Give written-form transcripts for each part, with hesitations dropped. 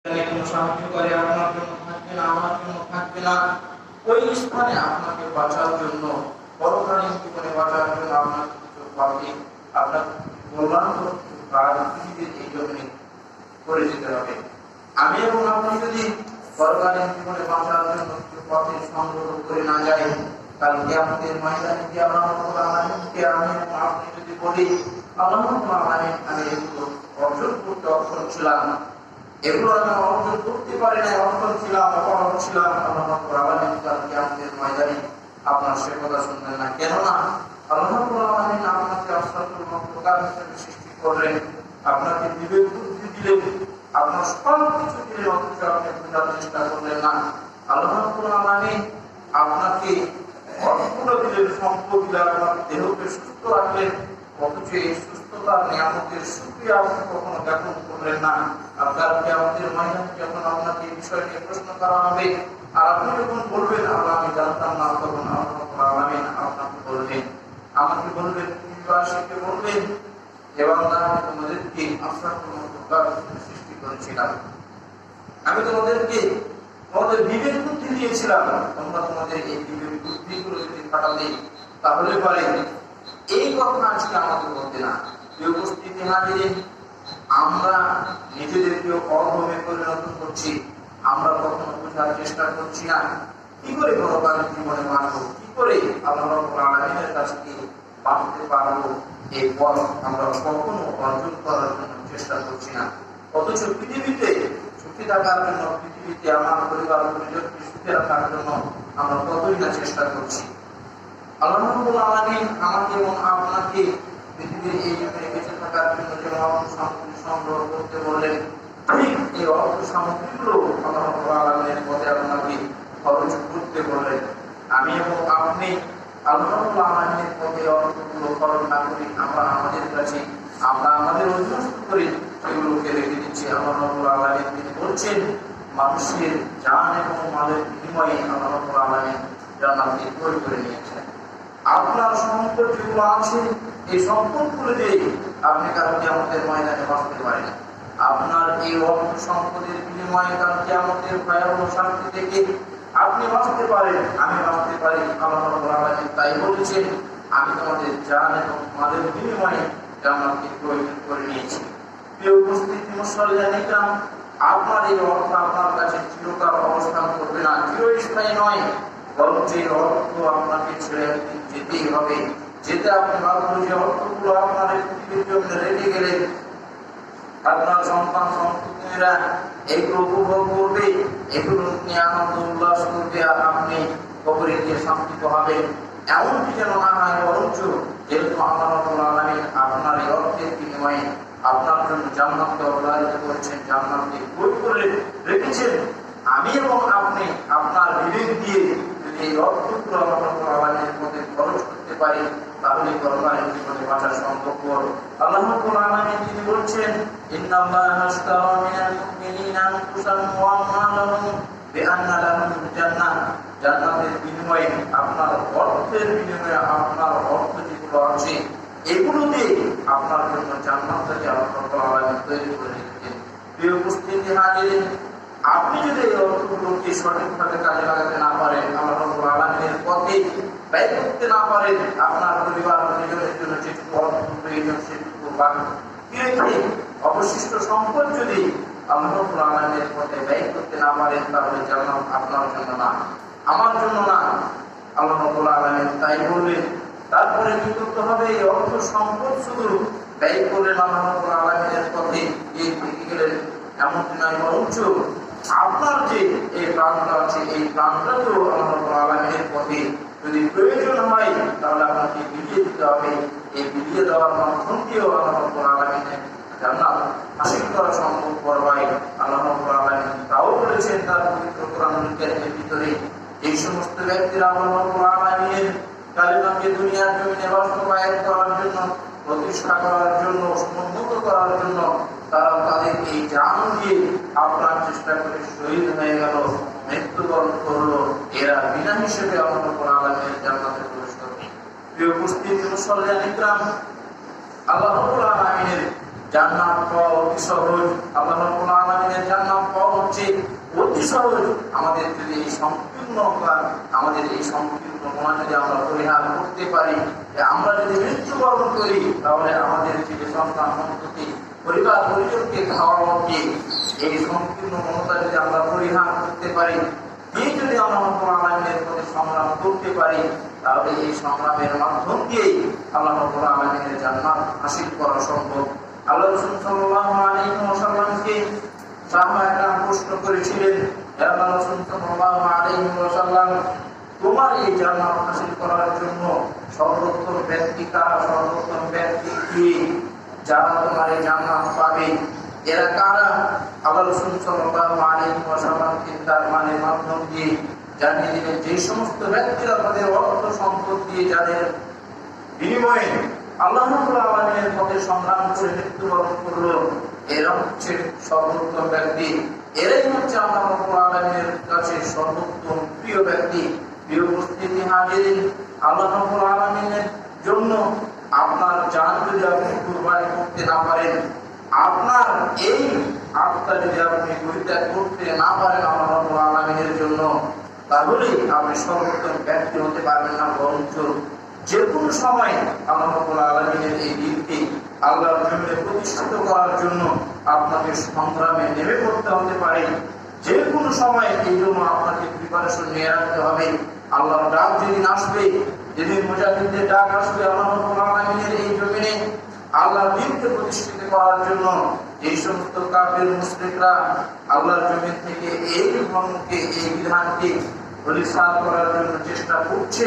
কোনো সাহায্য করে আপনার জন্য থাকবে না, আমার জন্য থাকবে না। ওই স্থানে আপনাকে বাঁচার জন্য, পরকালীন জীবনে বাঁচার জন্য আপনাকে কিছু পাবে, আপনার কল্যাণ কাজ পৃথিবীর এই জমিনে করে যেতে হবে। আমি এবং আপনি যদি পরকালীন জীবনে বাঁচার জন্য কিছু পথে সংগ্রহ করে না যাই, কাল কিয়ামতের ময়দানে গিয়ে আল্লাহ রাব্বুল আলামিনকে আমি এবং আপনি যদি বলি, আল্লাহ রাব্বুল আলামিন, আমি এগুলো অর্জন করতে অক্ষম ছিলাম, এগুলো আমি অর্জন করতে পারি না, অক্ষম ছিলাম, অপরাধ ছিলাম, আল্লাহ রাব্বুল আলামিন কাল কিয়ামতের ময়দানে আপনার সে কথা শুনবেন না। কেননা আল্লাহ রাব্বুল আলামিন আপনাকে আশরাফুল মাখলুকাত হিসেবে সৃষ্টি করলেন, আপনাকে বিবেক বুদ্ধি দিলেন, আপনার সব কিছু দিলেন, অথচ আপনি বোঝার চেষ্টা করলেন না। আল্লাহ রাব্বুল আলামিন আপনাকে অর্থগুলো দিলেন, সম্পদ দিলেন, আপনার দেহকে সুস্থ রাখলেন, অথচ এই সুস্থতার নিয়ামতের শুকরিয়া আপনি কখনো জ্ঞাপন করলেন না। আপনার কিয়ামতের ময়দানে যখন আপনাকে এই বিষয় নিয়ে প্রশ্ন করা হবে, আর আপনি যখন বলবেন আল্লাহ আমি জানতাম না, তখন আল্লাহ রাব্বুল আলামিন আপনাকে বলবেন, আমাকে বলবেন, পৃথিবীবাসীকে বলবেন, এবং আমি তোমাদেরকে আশরাফুল মাখলুকাত সৃষ্টি করেছিলাম, আমি তোমাদেরকে তোমাদের বিবেক বুদ্ধি দিয়েছিলাম, তোমরা তোমাদের এই বিবেক বুদ্ধিগুলো যদি খাটালে তাহলে পারে এই কথা আজকে আমাকে বলতে না। এই উপস্থিতি হাজিরে আমরা নিজেদেরকে অধমে পরিণত করছি, আমরা কখনো বোঝার চেষ্টা করছি না কি করে পরকালীন জীবনে বাঁচবো, কি করে আল্লাহ রাব্বুল আলামিনের কাছ থেকে বাঁচতে পারবো, এই পথ আমরা কখনো অর্জন করার জন্য চেষ্টা করছি না। অথচ পৃথিবীতে সুখী থাকার জন্য, পৃথিবীতে আমার পরিবার পরিজনকে সুখে রাখার জন্য আমরা কতই না চেষ্টা করছি। আল্লাহ রাব্বুল আলামিন আমাকে এবং আপনাকে পৃথিবীর এই জমিনে বেঁচে থাকার জন্য যে অর্থ সামগ্রী সংগ্রহ করতে বললেন, ঠিক এই অর্থ সামগ্রীগুলো আল্লাহ রাব্বুল আলামিনের পথে আপনাকে খরচ করতে বললেন। আমি এবং আপনি আল্লাহ রাব্বুল আলামিনের পথে অর্থগুলো খরচ না করি, আমরা আমাদের কাছে, আমরা আমাদের অধীনস্থ করি, সেগুলোকে রেখে দিচ্ছি। আল্লাহ রাব্বুল আলামিন তিনি বলছেন, মানুষের জান এবং মালের বিনিময়ে আল্লাহ রাব্বুল আলামিন জান্নাতকে তৈরি করে নিয়েছেন। আপনার সম্পদ যেগুলো আছে, এই সম্পদগুলো দিয়ে আপনি কাল কিয়ামতের ময়দানে বাঁচতে পারেন। আপনার এই অর্থ সম্পদের বিনিময়ে কাল কিয়ামতের ভয়াবহ শাস্তি থেকে আপনি বাঁচতে পারেন, আমি বাঁচতে পারি। আল্লাহ রাব্বুল আলামিন তাই বলেছেন, আমি তোমাদের জান এবং মালের বিনিময়ে জান্নাতকে তৈরি করে নিয়েছি। প্রিয় উপস্থিতি মুসল্লিয়ানে কিরাম, আপনার এই অর্থ আপনার কাছে চিরকাল অবস্থান করবে না, চিরস্থায়ী নয়, বরং যে অর্থ আপনাকে ছেড়ে যেতেই হবে, যেতে আপনি ভাবুন, যে অর্থগুলো আপনার পৃথিবীর জন্য রেখে গেলেন, আপনার সন্তান সন্ততিরা এগুলো উপভোগ করবে, এগুলো নিয়ে আনন্দ উল্লাস করবে, আর আপনি কবরে গিয়ে শান্তিত হবেন, এমনটি যেন না হয়। বরঞ্চ যেহেতু আল্লাহ রাব্বুল আলামিন আপনার এই অর্থের বিনিময়ে আপনার জন্য জান্নাতকে অবধারিত করেছেন, জান্নাতকে তৈরি করে রেখেছেন, আমি এবং আপনি আপনার বিবেক দিয়ে যদি এই অর্থগুলো আল্লাহ রাব্বুল আলামিনের পথে খরচ করতে পারি, তাহলে পরকালীন জীবনে বাঁচা সম্ভব। আল্লাহ রাব্বুল আলামিন তিনি বলছেন, ইন্নাল্লাহা আশতারা মিনাল মুমিনিনা আনফুসাহুম ওয়া আমওয়ালাহুম বিআন্না লাহুমুল জান্নাহ, জান্নাতের বিনিময়ে, আপনার অর্থের বিনিময়ে, আপনার অর্থ যেগুলো আছে এগুলো দিয়ে আপনার জন্য জান্নাতকে আল্লাহ রাব্বুল আলামিন তৈরি করে রেখেছেন। প্রিয় উপস্থিতি হাজিরিন, আপনি যদি এই অর্থগুলোকে সঠিকভাবে কাজে লাগাতে না পারেন, আল্লাহ রাব্বুল আলামিনের পথে ব্যয় করতে না পারেন, আপনার পরিবার পরিজনের জন্য যেটুকু অর্থ প্রয়োজন সেটুকু বাকি রেখে অবশিষ্ট সম্পদ যদি আল্লাহ রাব্বুল আলামিনের পথে ব্যয় করতে না পারেন, তাহলে জান্নাত আপনার জন্য না, আমার জন্য না। আল্লাহ রাব্বুল আলামিন তাই বললেন। তারপরে কি করতে হবে? এই অর্থ সম্পদ শুধু ব্যয় করলেন আল্লাহ রাব্বুল আলামিনের পথে, এই থেকে গেলেন এমনটি নয়, বরঞ্চ আপনার যে এই প্রাণটা আছে, এই প্রাণটাকেও আল্লাহ রাব্বুল আলামিনের পথে যদি প্রয়োজন হয়, তাহলে আপনাকে বিলিয়ে দিতে হবে। এই বিলিয়ে দেওয়ার মাধ্যম দিয়েও আল্লাহ রাব্বুল আলামিনের জান্নাত হাসিল করা সম্ভব হয়। আল্লাহ রাব্বুল আলামিন তাও বলেছেন তার পবিত্র কোরআনুল কারীমের ভিতরে, এই সমস্ত ব্যক্তিরা আল্লাহ রাব্বুল আলামিনের কালিমাকে দুনিয়ার জমিনে বাস্তবায়ন করার জন্য, প্রতিষ্ঠা করার জন্য, সমুন্নত করার জন্য তারা তাদের এই জান দিয়ে আপনার চেষ্টা করে শহীদ হয়ে গেল, মৃত্যুবরণ করলো, এরা বিনা হিসেবে আল্লাহ রাব্বুল আলামিনের জান্নাতে প্রবেশ করবে। প্রিয় উপস্থিতি মুসল্লিয়ানে কিরাম, আল্লাহ রাব্বুল আলামিনের জান্নাত পাওয়া অতি সহজ। আল্লাহ রাব্বুল আলামিনের জান্নাত পাওয়া হচ্ছে অতি সহজ। আমাদের যদি এই সংকীর্ণতা, আমাদের এই সংকীর্ণ মন যদি আমরা পরিহার করতে পারি, আমরা যদি মৃত্যুবরণ করি, তাহলে আমাদের যে সন্তান সন্ততি পরিবার পরিজনকে খাওয়ানোকে এই সংকীর্ণ মমতা যদি আমরা পরিহার করতে পারি, এই যদি আমরা রব্বুল আলামিনের প্রতি সংগ্রাম করতে পারি, তাহলে এই সংগ্রামের মাধ্যম দিয়েই আল্লাহ রব্বুল আলামিনের জান্নাত হাসিল করা সম্ভব। আল্লাহ রাসূল সাল্লাল্লাহু আলাইহি ওয়াসাল্লামকে সাহাবায়ে প্রশ্ন করেছিলেন, হে আল্লাহর রাসূল সাল্লাল্লাহু আলাইহি ওয়াসাল্লাম, তোমার এই জান্নাত হাসিল করার জন্য সর্বোত্তম ব্যক্তি কারা? সর্বোত্তম ব্যক্তি কি যারা তোমার এই জান্নাত পাবে? এরা কারা? আল্লাহ রাসূল সাল্লাল্লাহু আলাইহি ওয়াসাল্লামকে তার মানের মাধ্যম দিয়ে জানিয়ে দিলেন, যে সমস্ত ব্যক্তিরা তাদের অর্থ সম্পদ দিয়ে যাদের বিনিময়ে আল্লাহ রাব্বুল আলামিনের পথে সংগ্রাম করে মৃত্যুবরণ করলো, এরা হচ্ছে সর্বোত্তম ব্যক্তি। এরাই হচ্ছে আল্লাহ রাব্বুল আলামিনের কাছে সর্বোত্তম প্রিয় ব্যক্তি। প্রিয় উপস্থিতি হাজিরিন, আল্লাহ রাব্বুল আলামিনের জন্য আপনার জান যদি আপনি কুরবানি করতে না পারেন, আপনার এই আত্মা যদি আপনি পরিত্যাগ করতে না পারেন আল্লাহ রাব্বুল আলামিনের জন্য, তাহলে আপনি সর্বোত্তম ব্যক্তি হতে পারবেন না। বরঞ্চ যে কোনো সময় আল্লাহ রাব্বুল আলামিনের এই দিনকে আল্লাহর জমিনে প্রতিষ্ঠিত করার জন্য আপনাকে সংগ্রামে নেমে পড়তে হতে পারে। যে কোনো সময় এই জন্য আপনাকে প্রিপারেশন নিয়ে রাখতে হবে। আল্লাহর ডাক যেদিন আসবে, যেদিন মুজাহিদদের ডাক আসবে আল্লাহ রাব্বুল আলামিনের এই জমিনে আল্লাহর দ্বীনকে প্রতিষ্ঠিত করার জন্য, এই সমস্ত কাফের মুশরিকরা আল্লাহর জমিন থেকে এই ধর্মকে, এই বিধানকে বলিষ্ঠ করার জন্য চেষ্টা করছে,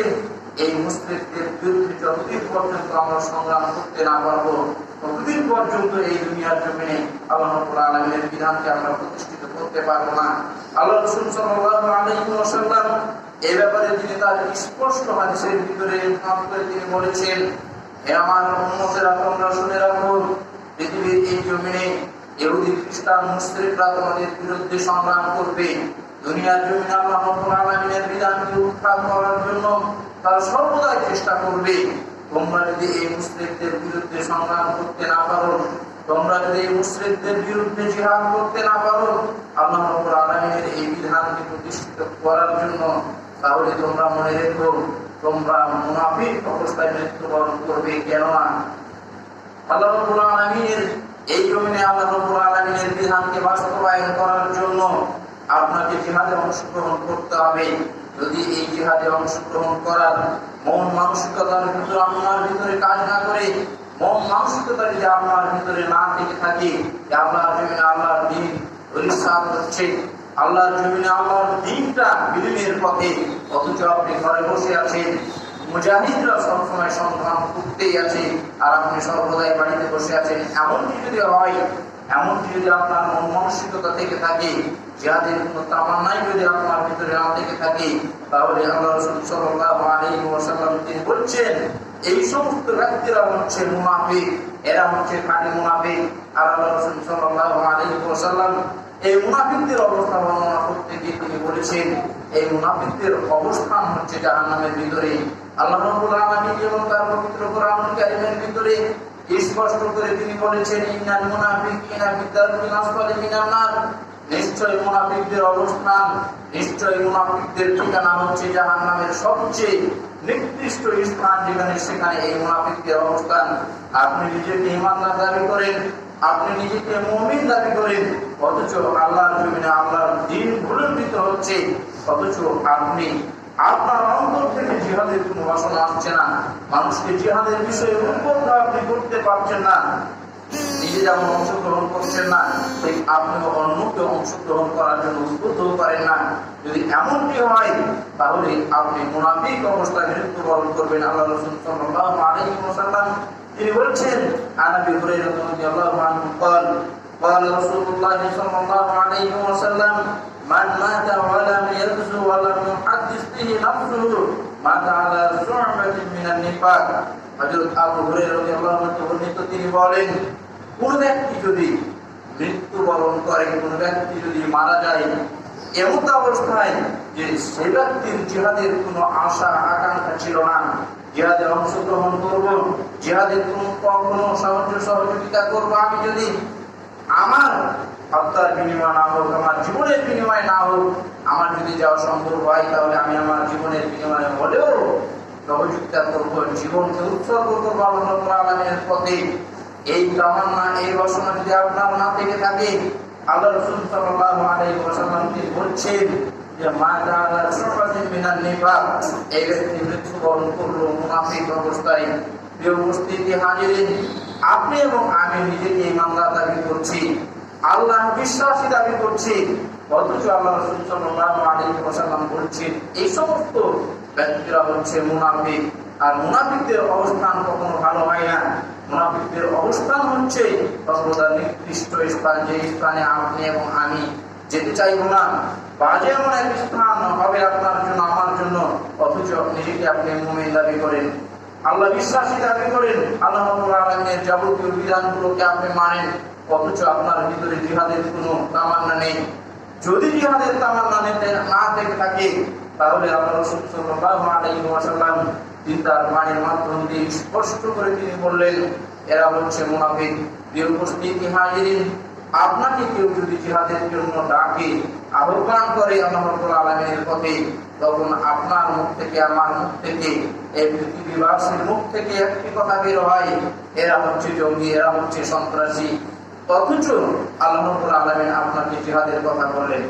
এই মুশরিকদের বিরুদ্ধে যতদিন পর্যন্ত আমরা সংগ্রাম করতে না পারবো, ততদিন পর্যন্ত এই দুনিয়ার জমিনে আল্লাহ রাব্বুল আলামিনের বিধানকে আমরা প্রতিষ্ঠিত করতে পারবো না। আল্লাহ রাসূল সাল্লাল্লাহু আলাইহি ওয়াসাল্লাম এই ব্যাপারে তিনি তার স্পষ্ট হাদিসের ভিতরে তিনি বলেছেন, হে আমার উম্মতেরা, তোমরা শুনে রাখো, পৃথিবীর এই জমিনে ইহুদি খ্রিস্টান মুশরিকরা তোমাদের বিরুদ্ধে সংগ্রাম করবে। দুনিয়ার জমিনে আল্লাহ রাব্বুল আলামিনের বিধানকে উৎখাত করার জন্য তারা সর্বদাই চেষ্টা করবে। তোমরা যদি এই মুশরিকদের বিরুদ্ধে সংগ্রাম করতে না পারো, তোমরা যদি এই মুশরিকদের বিরুদ্ধে জিহাদ করতে না পারো আল্লাহ রাব্বুল আলামিনের এই বিধানকে প্রতিষ্ঠিত করার জন্য, তাহলে তোমরা মনে রেখো, তোমরা মুনাফিক অবস্থায় মৃত্যুবরণ করবে। কেননা আল্লাহ রাব্বুল আলামিনের এই জমিনে আল্লাহ রাব্বুল আলামিনের বিধানকে বাস্তবায়ন করার জন্য আপনাকে জিহাদে অংশগ্রহণ করতে হবে। যদি এই জিহাদে অংশগ্রহণ করার মন মানসিকতার ভিতরে আপনার ভিতরে কাজ না করে, মন মানসিকতা যদি আপনার ভিতরে না থেকে থাকে, আল্লাহর জমিনে আল্লাহর দ্বীন প্রতিষ্ঠা হচ্ছে, আল্লাহর জমিনে আল্লাহর দ্বীনটা বিলীনের পথে, অথচ আপনি ঘরে বসে আছেন, মুজাহিদরা সবসময় সংগ্রাম করতেই আছে আর আপনি সর্বদাই বাড়িতে বসে আছেন, এমনটি যদি হয়, এমনটি যদি আপনার মন মানসিকতা থেকে থাকে, জিহাদের কোনো তামান্নাই যদি আপনার ভিতরে না থেকে থাকে, তাহলে আল্লাহ রাসূল সাল্লাল্লাহু আলাইহি ওয়াসাল্লাম তিনি বলছেন, এই সমস্ত ব্যক্তিরা হচ্ছে মুনাফিক, এরা হচ্ছে খাঁটি মুনাফিক। আর আল্লাহ রাসূল সাল্লাল্লাহু আলাইহি ওয়াসাল্লাম এই মুনাফিকদের অবস্থা বর্ণনা করতে গিয়ে তিনি বলেছেন, এই মুনাফিকদের অবস্থান হচ্ছে জাহান্নামের ভিতরে। আল্লাহ রাব্বুল আলামিন এবং তার পবিত্র কোরআন কারীমের ভিতরে স্পষ্ট করে তিনি বলেছেন, ইন্নাল মুনাফিকিনা ফি দারকিল আসফালি মিনান নার, নিশ্চয় মুনাফিকদের অবস্থান, নিশ্চয় মুনাফিকদের ঠিকানা হচ্ছে জাহান্নামের সবচেয়ে নিকৃষ্ট স্থান, যেখানে সেখানে এই মুনাফিকদের অবস্থান। আপনি নিজেকে ঈমানদার দাবি করেন, আপনি নিজেকে মুমিন দাবি করেন, অথচ আল্লাহর জমিনে আল্লাহর দ্বীন ভুলণ্ঠিত হচ্ছে, অথচ আপনি আপনার অন্তর থেকে জিহাদের কোনো বাসনা আসছে না, মানুষকে জিহাদের বিষয়ে উদ্বুদ্ধ আপনি করতে পারছেন না, নিজে যেমন অংশগ্রহণ করছেন না, ঠিক আপনিও অন্যকে অংশগ্রহণ করার জন্য উদ্বুদ্ধ পারেন না। যদি এমনটি হয়, তাহলে আপনি মুনাফিক অবস্থায় মৃত্যুবরণ করবেন। আল্লাহ রাসূল সাল্লাল্লাহু আলাইহি ওয়াসাল্লাম তিনি বলছেন, আনাবি হুরায়রা রাদিয়াল্লাহু আনহু قال قال رسول الله صلى الله عليه وسلم من مات ولم يغزو ولم يحدث به نفسه مات على شعبة من النفاق। হযরত আবু হুরায়রা রাদিয়াল্লাহু আনহু তিনি বলেন, কোন ব্যক্তি যদি মৃত্যুবরণ করে, কোন ব্যক্তি যদি মারা যায় এমন অবস্থায় যে সে ব্যক্তির জিহাদের কোনো আশা আকাঙ্ক্ষা ছিল না, জিহাদে অংশগ্রহণ করব, জিহাদের কোনো সহযোগিতা করবো, আমি যদি আমার হত্যার বিনিময় না হোক, আমার জীবনের হোক, আমার যদি যাওয়া সম্ভব হয় তাহলে আমি আমার জীবনের বিনিময়ে হলেও সহযোগিতা করব, জীবনকে উৎসর্গ করবো আল্লাহ রাব্বুল আলামিনের পথে। এই তামান্না, এই বাসনা যদি আপনার না থেকে থাকে, আল্লাহ রাসূল সাল্লাল্লাহু আলাইহি ওয়াসাল্লাম তিনি বলছেন যে মা জাআলা সুফাতিন মিনান নিফাক, এই ব্যক্তি মৃত্যুবরণ করলো মুনাফিক অবস্থায়। প্রিয় উপস্থিতি হাজিরিন, আপনি এবং আমি নিজেকে ইমানদার দাবি করছি, আল্লাহ বিশ্বাসী দাবি করছি, অথচ আল্লাহ রাসূল সাল্লাল্লাহু আলাইহি ওয়াসাল্লাম বলছেন এই সমস্ত ব্যক্তিরা হচ্ছে মুনাফিক। আর মুনাফিকদের অবস্থান কখনো ভালো হয় না। মুনাফিকদের অবস্থান হচ্ছে সর্বদা নির্দিষ্ট স্থান, যে স্থানে আপনি এবং আমি যেতে চাইব না। বাজে এমন এক স্থান হবে আপনার জন্য, আমার জন্য, অথচ নিজেকে আপনি মুমিন দাবি করেন, আল্লাহ বিশ্বাসী দাবি করেন, আল্লাহ রাব্বুল আলামিনের যাবতীয় বিধানগুলোকে আপনি মানেন, অথচ আপনার ভিতরে জিহাদের কোনো তামান্না নেই। যদি জিহাদের তামান্না না থেকে থাকে, তাহলে আল্লাহ রাসূল সাল্লাল্লাহু আলাইহি ওয়াসাল্লাম তার বাণীর মাধ্যম দিয়ে স্পষ্ট করে তিনি বললেন, এরা হচ্ছে মুনাফিক। প্রিয় উপস্থিতি হাজিরিন, আপনাকে কেউ যদি জিহাদের জন্য ডাকে, আহ্বান করে আল্লাহ রাব্বুল আলামিনের পথে, তখন আপনার মুখ থেকে, আমার মুখ থেকে, এই পৃথিবীবাসীর মুখ থেকে একটি কথা বের হয়, এরা হচ্ছে জঙ্গি, এরা হচ্ছে সন্ত্রাসী। অথচ আল্লাহ রাব্বুল আলামিন আপনাকে জিহাদের কথা বললেন,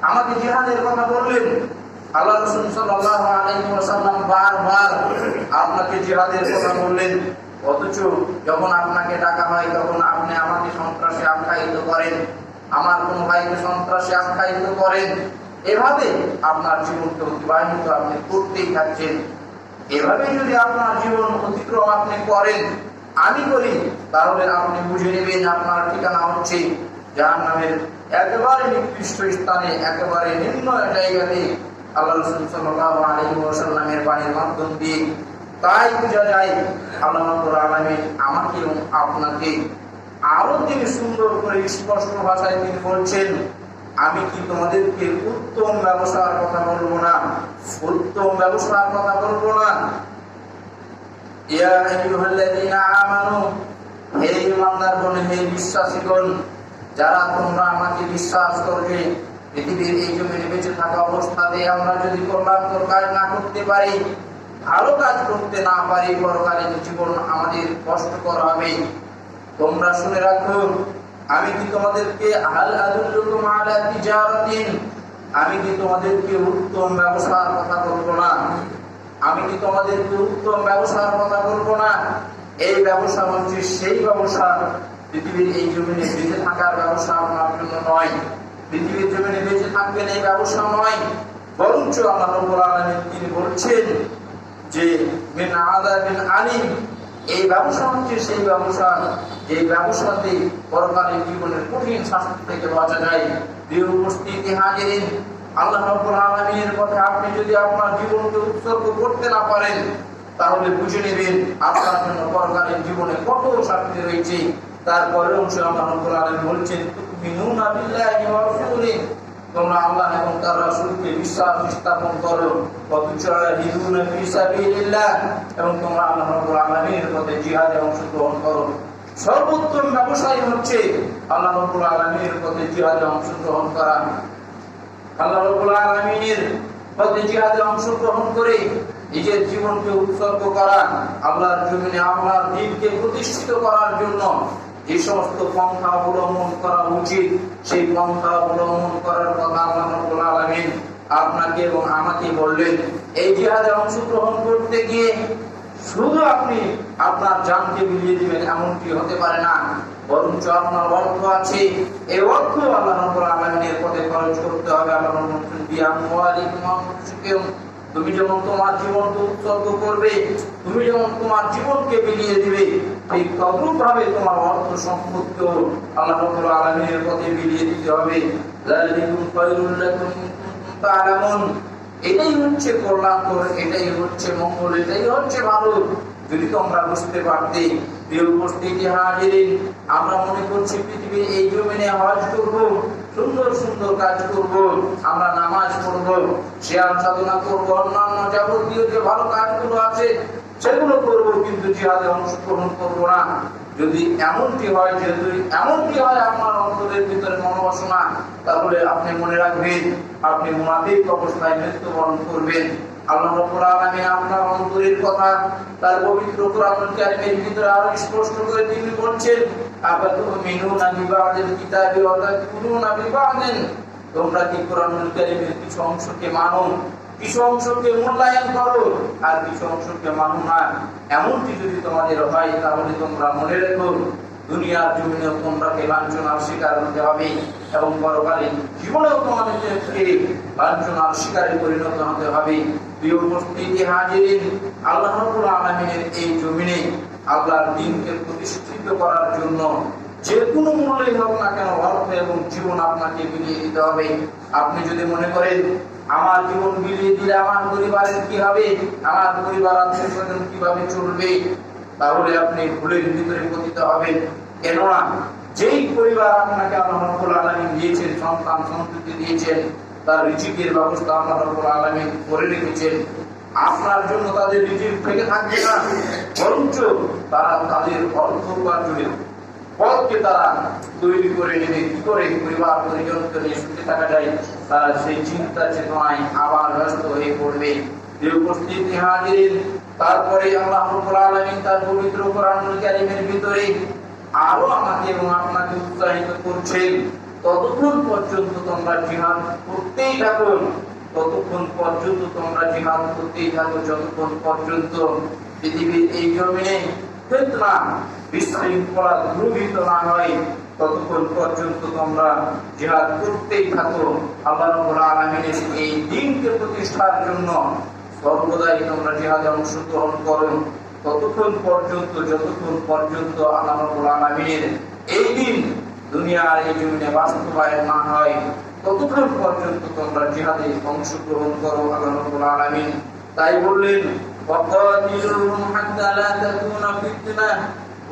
আমাকে জিহাদের কথা বললেন। আল্লাহ রাসূল সাল্লাল্লাহু আলাইহি ওয়াসাল্লাম বারবার আপনাকে জিহাদের কথা বললেন, অথচ যখন আপনাকে ডাকা হয় তখন আপনি আমাকে সন্ত্রাসী আখ্যায়িত করেন, আমার কোন ভাইকে সন্ত্রাসী আখ্যায়িত করেন। এভাবে আপনার জীবনকে অতিবাহিত আপনি করতেই থাকছেন। এভাবে যদি আপনার জীবন অতিক্রম আপনি করেন, আমি করি, তাহলে আপনি বুঝে নেবেন আপনার ঠিকানা হচ্ছে জাহান্নামের একেবারে নিকৃষ্ট স্থানে, একেবারে নিম্ন জায়গাতে। আল্লাহ রাসূল সাল্লাল্লাহু আলাইহি ওয়াসাল্লামের বাণীর মাধ্যম দিয়ে তাই বোঝা যায় আল্লাহ রাব্বুল আলামিন আমাকে এবং আপনাকে আরো তিনি সুন্দর করে স্পষ্ট ভাষায় তিনি বলছেন, আমি কি তোমাদেরকে উত্তম ব্যবসার কথা বলবো না? উত্তম ব্যবসার কথা বলবো না? ইয়া আইয়ুহাল্লাযীনা আমানু, হে ঈমানদারগণ, হে বিশ্বাসীগণ, যারা তোমরা আমাকে বিশ্বাস করবে, পৃথিবীর এই জমিনে বেঁচে থাকা অবস্থাতে আমরা যদি কল্যাণকর কাজ না করতে পারি, ভালো কাজ করতে না পারি, পরকালীন জীবন আমাদের কষ্টকর হবে। তোমরা শুনে রাখো, আমি কি তোমাদেরকে হাল আদুল্লুকুম আলা তিজারাতিন, আমি কি তোমাদেরকে উত্তম ব্যবসার কথা বলবো না? আমি কি তোমাদেরকে উত্তম ব্যবসার কথা বলবো না? এই ব্যবসা হচ্ছে সেই ব্যবসা, পৃথিবীর এই জমিনে বেঁচে থাকার ব্যবসা আপনার জন্য নয়। পৃথিবীর জমিনে বেঁচে থাকবেন এই ব্যবসা নয়, বরঞ্চ আল্লাহ রাব্বুল আলামিন তিনি বলছেন যে মিন আযাবিন আলীম, এই ব্যবসা হচ্ছে সেই ব্যবসা, এই ব্যবসাতে পরকালীন জীবনের কঠিন শাস্তি থেকে বাঁচা যায়। প্রিয় উপস্থিতি হাজিরিন, আল্লাহ রাব্বুল আলামিনের কথা আপনি যদি আপনার জীবনকে উৎসর্গ করতে না পারেন, তাহলে বুঝে নেবেন আপনার জন্য পরকালীন জীবনে কত শাস্তি রয়েছে। তারপরে অংশ আল্লাহ রাব্বুল আলামিন বলছেন, তুমিনুনা বিল্লাহি ওয়া রাসূলিহি, তোমরা আল্লাহ এবং তার রাসূলকে বিশ্বাস স্থাপন করো, ওয়াতুজাহিদুনা ফি সাবিলিল্লাহ, এবং তোমরা আল্লাহ রাব্বুল আলামিনের পথে জিহাদে অংশগ্রহণ করো। সর্বোত্তম ব্যবসায়ী হচ্ছে আল্লাহ রাব্বুল আলামিনের পথে জিহাদে অংশগ্রহণ করা। আল্লাহ রাব্বুল আলামিনের পথে জিহাদে অংশগ্রহণ করে নিজের জীবনকে উৎসর্গ করা, আল্লাহর জমিনে আল্লাহর দ্বীনকে প্রতিষ্ঠিত করার জন্য যে সমস্ত পন্থা অবলম্বন করা উচিত, সেই পন্থা অবলম্বন করার কথা আল্লাহ রাব্বুল আলামিন আপনাকে এবং আমাকে বললেন। এই জিহাদে অংশগ্রহণ করতে গিয়ে শুধু আপনি আপনার জানকে বিলিয়ে দিবেন এমনটি হতে পারে না, বরঞ্চ আপনার অর্থ আছে, এই অর্থ আল্লাহ রাব্বুল আলামিনের পথে খরচ করতে হবে। আল্লাহ বলছেন, বিআমওয়ালিকুম ওয়া আনফুসিকুম, তুমি যেমন তোমার জীবনকে উৎসর্গ করবে, তুমি যেমন তোমার জীবনকে বিলিয়ে দিবে, ঠিক তদ্রূপভাবে তোমার অর্থ সম্পদকেও আল্লাহ রাব্বুল আলামিনের পথে বিলিয়ে দিতে হবে। যালিকুম খায়রুল লাকুম ইন কুনতুম তা'লামুন, এটাই হচ্ছে কল্যাণকর, এটাই হচ্ছে মঙ্গল, এটাই হচ্ছে ভালো, যদি তোমরা বুঝতে পারতে। প্রিয় উপস্থিতি হাজিরিন, আমরা মনে করছি পৃথিবীর এই জমিনে হজ করব, সুন্দর সুন্দর কাজ করব, আমরা নামাজ পড়ব, সিয়াম সাধনা করব, অন্যান্য যাবতীয় যে ভালো কাজগুলো আছে সেগুলো করব, কিন্তু জিহাদে অংশগ্রহণ করব না। যদি এমনটি হয় আপনার অন্তরের ভিতরে মনোবাসনা, তাহলে আপনি মনে রাখবেন আপনি মুনাফিক অবস্থায় মৃত্যুবরণ করবেন। আল্লাহ রাব্বুল আলামিন আপনার অন্তরের কথা তার পবিত্র কোরআনুল কারীমের ভিতরে আরো স্পষ্ট করে তিনি বলছেন, আফাতুমিনুনা বিবাদিল কিতাবি ওয়া তাকফুরুনা বিবাদিন, তোমরা কি কোরআনুল কারীমের কিছু অংশকে মানো, কিছু অংশকে মূল্যায়ন করো আর কিছু অংশকে মানো না। এমনটি যদি তোমাদের হয় তাহলে তোমরা মনে রেখো দুনিয়ার জমিনেও তোমরাকে লাঞ্ছনার শিকার হতে হবে এবং পরকালীন জীবনেও তোমাদেরকে লাঞ্ছনার শিকারে পরিণত হতে হবে। প্রিয় উপস্থিতি হাজিরিন, আল্লাহ রাব্বুল আলামিনের এই জমিনে আল্লাহর দ্বীনকে প্রতিষ্ঠিত করার জন্য যে কোনো মূল্যই হোক না কেন অর্থ এবং জীবন আপনাকে বিলিয়ে দিতে হবে। আপনি যদি মনে করেন আমার জীবন বিলিয়ে দিলে আমার পরিবারের কি হবে, আমার পরিবার আত্মীয়স্বজন কিভাবে চলবে, তাহলে আপনি ভুলের ভিতরে পতিত হবেন। কেননা যেই পরিবার আপনাকে আল্লাহ রাব্বুল আলামিন দিয়েছেন, সন্তান সন্ততি দিয়েছেন, তার রিজিকের ব্যবস্থা আল্লাহ রাব্বুল আলামিন করে রেখেছেন, আপনার জন্য তাদের রিজিক থেকে থাকবে না, বরঞ্চ তারা তাদের অর্থ উপার্জনের পথকে তারা তৈরি করে নেবে। কি করে পরিবার পরিজনকে নিয়ে সুখে থাকা যায়, তারা সেই চিন্তা চেতনায় আবার ব্যস্ত হয়ে পড়বে। যে উপস্থিতি হাজির, তারপরে আল্লাহ রাব্বুল আলামিন তার পবিত্র কোরআনুল কারীমের ভিতরে আরো আমাকে এবং আপনাকে উৎসাহিত করছেন, ততক্ষণ পর্যন্ত তোমরা জিহাদ করতেই থাকো, ততক্ষণ পর্যন্ত তোমরা জিহাদ করতেই থাকো, যতক্ষণ পর্যন্ত পৃথিবীর এই জমিনে ফিতনা বিশৃঙ্খলা দ্রুবিত না হয়, ততক্ষণ পর্যন্ত তোমরা জিহাদ করতেই থাকো। আল্লাহ রাব্বুল আলামিনের এই দ্বীনকে প্রতিষ্ঠার জন্য সর্বদাই তোমরা জিহাদে অংশগ্রহণ করো, ততক্ষণ পর্যন্ত যতক্ষণ পর্যন্ত আল্লাহ রাব্বুল আলামিনের এই দিন দুনিয়ার এই জমিনে বাস্তবায়ন না হয়, ততক্ষণ পর্যন্ত তোমরা জিহাদে অংশগ্রহণ করো। আল্লাহ রাব্বুল আলামিন তাই বললেন, ওয়াকাতিলুহুম হাত্তা লা তাকুনা ফিতনা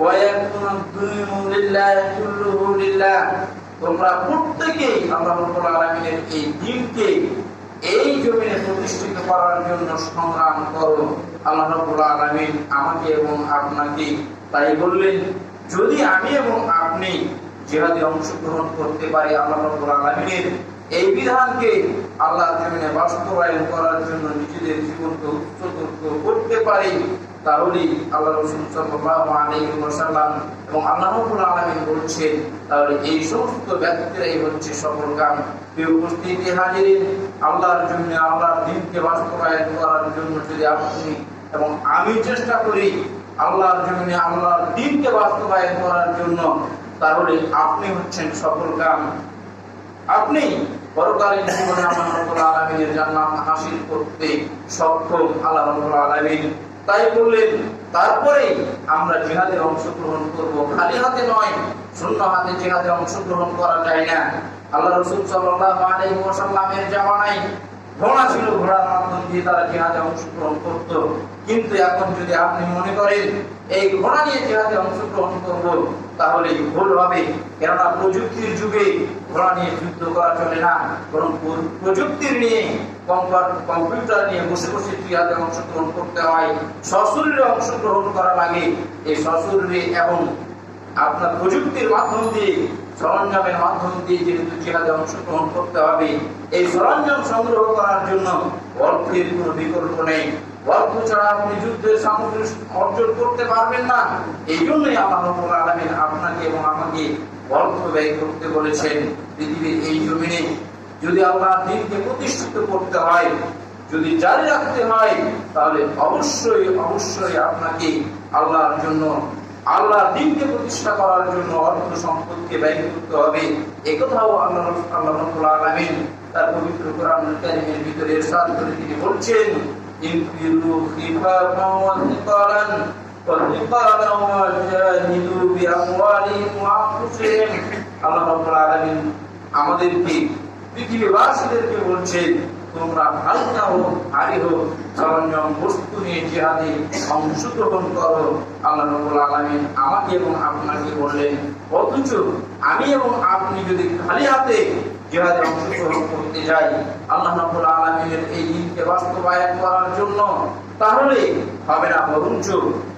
ওয়া ইয়াকুনা আদ-দীনু লিল্লাহি কুল্লুহু লিল্লাহ, তোমরা প্রত্যেকেই আল্লাহ রাব্বুল আলামিনের এই দ্বীনকে এই জমিনে প্রতিষ্ঠিত করার জন্য সংগ্রাম করো। আল্লাহ রাব্বুল আলামিন আমাকে এবং আপনাকে তাই বললেন, যদি আমি এবং আপনি জিহাদে অংশগ্রহণ করতে পারি, আল্লাহ রাব্বুল আলামিনের এই বিধানকে আল্লাহর জমিনে বাস্তবায়ন করার জন্য নিজেদের জীবনকে উৎসর্গ করতে পারি, তাহলে আল্লাহ রাসূল সাল্লাল্লাহু আলাইহি ওয়াসাল্লাম এবং আল্লাহ রাব্বুল আলামিন বলছেন, তাহলে এই সমস্ত ব্যক্তিরাই হচ্ছে সফলকাম। প্রিয় উপস্থিতি হাজিরিন, আল্লাহর জমিনে আল্লাহর দ্বীনকে বাস্তবায়ন করার জন্য যদি আপনি এবং আমি চেষ্টা করি আল্লাহর জমিনে আল্লাহর দ্বীনকে বাস্তবায়ন করার জন্য, তাহলে আপনি হচ্ছেন সফলকাম। আপনি পরকালীন জীবনে আল্লাহ রাব্বুল আলামিনের জান্নাত হাসিল করতে সক্ষম। আল্লাহ রাব্বুল আলামিন তাই বললেন, তারপরে আমরা জিহাদে অংশগ্রহণ করব, খালি হাতে নয়, শূন্য হাতে জিহাদে অংশগ্রহণ করা যায় না। আল্লাহ রাসূল সাল্লাল্লাহু আলাইহি ওয়াসাল্লামের জামানায় ঘোড়া ছিল, ঘোড়ার মাধ্যম দিয়ে তারা জিহাদে অংশগ্রহণ করত। কিন্তু এখন যদি আপনি মনে করেন এই ঘোড়া নিয়ে জিহাদে অংশগ্রহণ করব, তাহলে ভুল হবে। কেননা প্রযুক্তির যুগে ঘোড়া নিয়ে যুদ্ধ করা চলে না, বরং প্রযুক্তির নিয়ে কম্পিউটার নিয়ে বসে বসে জিহাদে অংশগ্রহণ করতে হয়, সশরীরে অংশগ্রহণ করা লাগে। এই সশরীরে এবং আপনার প্রযুক্তির মাধ্যম দিয়ে, সরঞ্জামের মাধ্যম দিয়ে যেহেতু জিহাদে অংশগ্রহণ করতে হবে, এই সরঞ্জাম সংগ্রহ করার জন্য অর্থের কোনো বিকল্প নেই। অর্থ ছাড়া আপনি যুদ্ধের সামগ্রী অর্জন করতে পারবেন না। এই জন্যই আল্লাহ রাব্বুল আলামিন আপনাকে এবং আমাকে অর্থ ব্যয় করতে বলেছেন। পৃথিবীর এই জমিনে যদি আল্লাহর দ্বীনকে প্রতিষ্ঠিত করতে হয়, যদি জারি রাখতে হয়, তাহলে অবশ্যই অবশ্যই আপনাকে আল্লাহর জন্য, আল্লাহর দ্বীনকে প্রতিষ্ঠা করার জন্য অর্থ সম্পদকে ব্যয় করতে হবে। এই কথাও আল্লাহ রাব্বুল আলামিন তার পবিত্র কোরআনুল কারীমের ভিতরে ইরশাদ করে তিনি বলছেন, ইনফিরু খিফাফান ওয়া সিকালান ওয়া জাহিদু বিআমওয়ালিহিম ওয়া আনফুসিহিম। আল্লাহ রাব্বুল আলামিন আমাদেরকে, পৃথিবীবাসীদেরকে বলছেন, তোমরা হালকা হোক ভারী হোক সরঞ্জাম বস্তু নিয়ে জিহাদে অংশগ্রহণ করো। আল্লাহ রাব্বুল আলামিন আমাকে এবং আপনাকে বললেন, অথচ আমি এবং আপনি যদি খালি হাতে জিহাদে অংশগ্রহণ করতে যাই, আল্লাহ রাব্বুল আলামিনের এই দ্বীনকে বাস্তবায়ন করার জন্য তাহলে হবে না, বরঞ্চ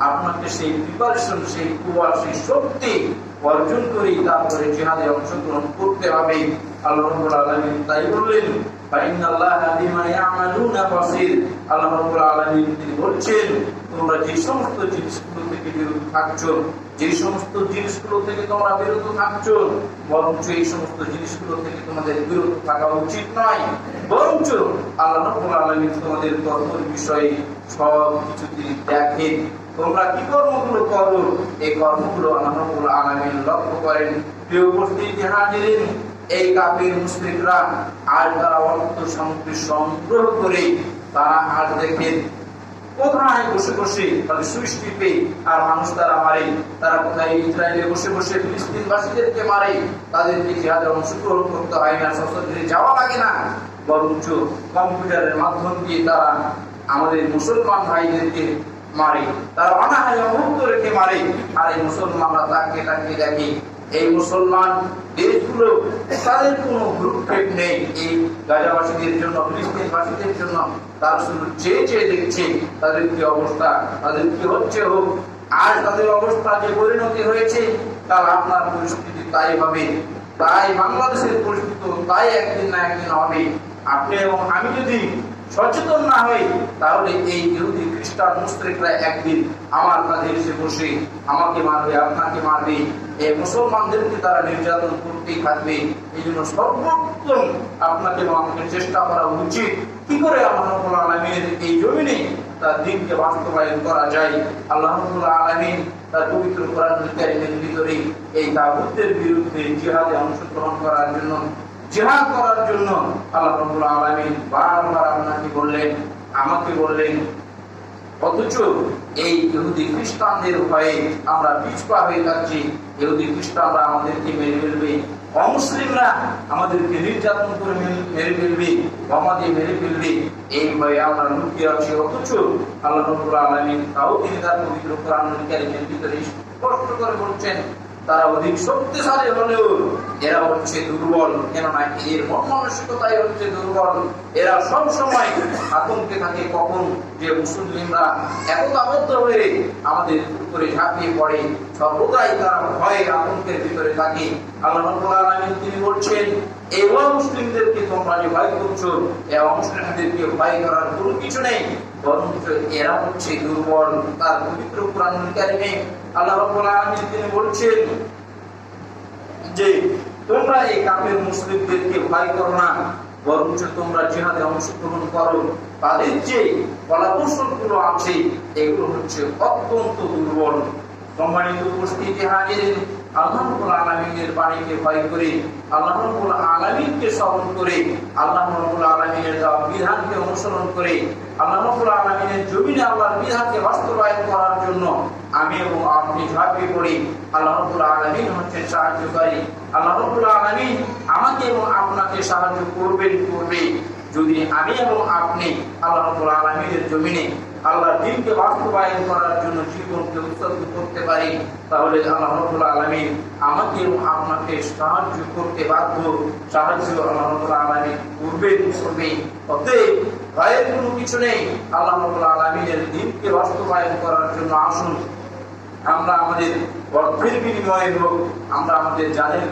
আপনাকে সেই প্রিপারেশন, সেই কুয়া, সেই শক্তি অর্জন করে তারপরে জিহাদে অংশগ্রহণ করতে হবে। আল্লাহ রাব্বুল আলামিন তাই বললেন, ফাইনাল্লাহা বিমা ইয়ামালুনা বাসীর। আল্লাহ রাব্বুল আলামিন তিনি বলছেন, তোমরা যে সমস্ত জিনিসগুলো থেকে বিরত থাকছো, যে সমস্ত জিনিসগুলো থেকে তোমরা বিরত থাকছো, বরঞ্চ এই সমস্ত জিনিসগুলো থেকে তোমাদের বিরত থাকা উচিত নয়, বরঞ্চ আল্লাহ রাব্বুল আলামিন তোমাদের কর্মের বিষয়ে সব কিছু তিনি দেখেন। তোমরা কি কর্মগুলো করো, এই কর্মগুলো আল্লাহ রাব্বুল আলামিন লক্ষ্য করেন। প্রিয় উপস্থিতি হাজিরিন, এই কাফির মুশরিকরা আর তারা অর্থ সামগ্রী সংগ্রহ করে তারা আর দেখেন কোথায় বসে বসে তাদের সুইচ টিপে আর মানুষ তারা মারে, তারা কোথায় ইসরায়েলে বসে বসে ফিলিস্তিনবাসীদেরকে মারে, তাদেরকে জিহাদে অংশগ্রহণ করতে হয় না, সশস্ত্রে যাওয়া লাগে না, বরঞ্চ কম্পিউটারের মাধ্যম দিয়ে তারা আমাদের মুসলমান ভাইদেরকে মারে, তারা অনাহারে অবরুদ্ধ রেখে মারে। আর এই মুসলমানরা তাকে তাকিয়ে দেখে এই মুসলমান দেশগুলো তাদের কোনো ভ্রুক্ষেপ নেই এই গাজাবাসীদের জন্য, ফিলিস্তিনবাসীদের জন্য। তার শুধু চেয়ে চেয়ে দেখছে তাদের কি অবস্থা, তাদের কি হচ্ছে হোক। আর তাদের অবস্থা যে পরিণতি হয়েছে, তার আপনার পরিস্থিতি তাই হবে, তাই বাংলাদেশের পরিস্থিতি তাই একদিন না একদিন হবে। আপনি এবং আমি যদি সচেতন না হই, তাহলে এই ইহুদি খ্রিস্টান মুশরিকরা একদিন আমার কাছে এসে বসে আমাকে মারবে, আপনাকে মারবে, এই মুসলমানদেরকে তারা নির্যাতন করতেই থাকবে। এই জন্য সর্বোত্তম আপনাকে এবং আমাকে চেষ্টা করা উচিত কি করে আল্লাহ রাব্বুল আলামিনের এই জমিনে তার দিনকে বাস্তবায়ন করা যায়। আল্লাহ রাব্বুল আলামিন তার পবিত্র কোরআনুল কারীমের ভিতরে এই তাগুতের বিরুদ্ধে জিহাদে অংশগ্রহণ করার জন্য, জিহাদ করার জন্য আল্লাহ রাব্বুল আলামিন বারবার আপনাকে বললেন, আমাকে বললেন, অথচ এই ইহুদি খ্রিস্টানদের ভয়ে আমরা পিছপা হয়ে যাচ্ছি। ইহুদি খ্রিস্টানরা আমাদেরকে মেরে ফেলবে, অমুসলিমরা আমাদেরকে নির্যাতন করে মেরে ফেলবে, বোমা দিয়ে মেরে ফেলবে, এই ভয়ে আমরা লুকিয়ে আছি। অথচ আল্লাহ রাব্বুল আলামিন তাও তিনি তার পবিত্র কোরআনুল কারীমের ভিতরে স্পষ্ট করে বলছেন, তারা অধিক শক্তিশালী হলেও এরা হচ্ছে দুর্বল। কেননা এর মন মানসিকতাই হচ্ছে দুর্বল। এরা সব সময় আতঙ্কে থাকে কখন যে মুসলিমরা একতাবদ্ধ হয়ে আমাদের উপরে ঝাঁপিয়ে পড়ে, সর্বদাই তারা ভয়ে আতঙ্কের ভিতরে থাকে। আল্লাহ রাব্বুল আলামিন তিনি বলছেন, এই মুসলিমদেরকে তোমরা যে ভয় করছো, এই মুসলিমদেরকে ভয় করার কোনো কিছু নেই, বরঞ্চ এরা হচ্ছে দুর্বল। তার পবিত্র কোরআনুল কারীমে আল্লাহ রাব্বুল আলামিন তিনি বলছেন যে তোমরা এই কাফের মুসলিমদেরকে ভয় করো না, বরঞ্চ তোমরা জিহাদে অংশগ্রহণ করো। তাদের যে কলাকৌশলগুলো আছে এগুলো হচ্ছে অত্যন্ত দুর্বল। সম্মানিত উপস্থিতি হাজিরিন, আল্লাহ রাব্বুল আলামিনের বাণীকে ভয় করে, আল্লাহ রাব্বুল আলামিনকে স্মরণ করে, আল্লাহ রাব্বুল আলামিনের দেওয়া বিধানকে অনুসরণ করে, আল্লাহ রাব্বুল আলামিনের জমিনে আল্লাহর বিধানকে বাস্তবায়ন করার জন্য আমি এবং আপনি ঝাঁপিয়ে পড়ি। আল্লাহ রাব্বুল আলামিন হচ্ছেন সাহায্যকারী। আল্লাহ রাব্বুল আলামিন আমাকে এবং আপনাকে সাহায্য করবে যদি আমি এবং আপনি আল্লাহ রাব্বুল আলামিনের জমিনে আল্লাহর দ্বীনকে বাস্তবায়ন করার জন্য জীবনকে উৎসর্গ করতে পারি, তাহলে আল্লাহ রাব্বুল আলামিন আমাকে এবং আপনাকে সাহায্য করতে বাধ্য। সাহায্য আল্লাহ রাব্বুল আলামিন করবে। অতএব ভয়ের কোনো কিছু নেই। আল্লাহ রাব্বুল আলামিনের দ্বীনকে বাস্তবায়ন করার জন্য আসুন আমরা আমাদের অর্থের বিনিময়ে হোক, আমরা আমাদের জানের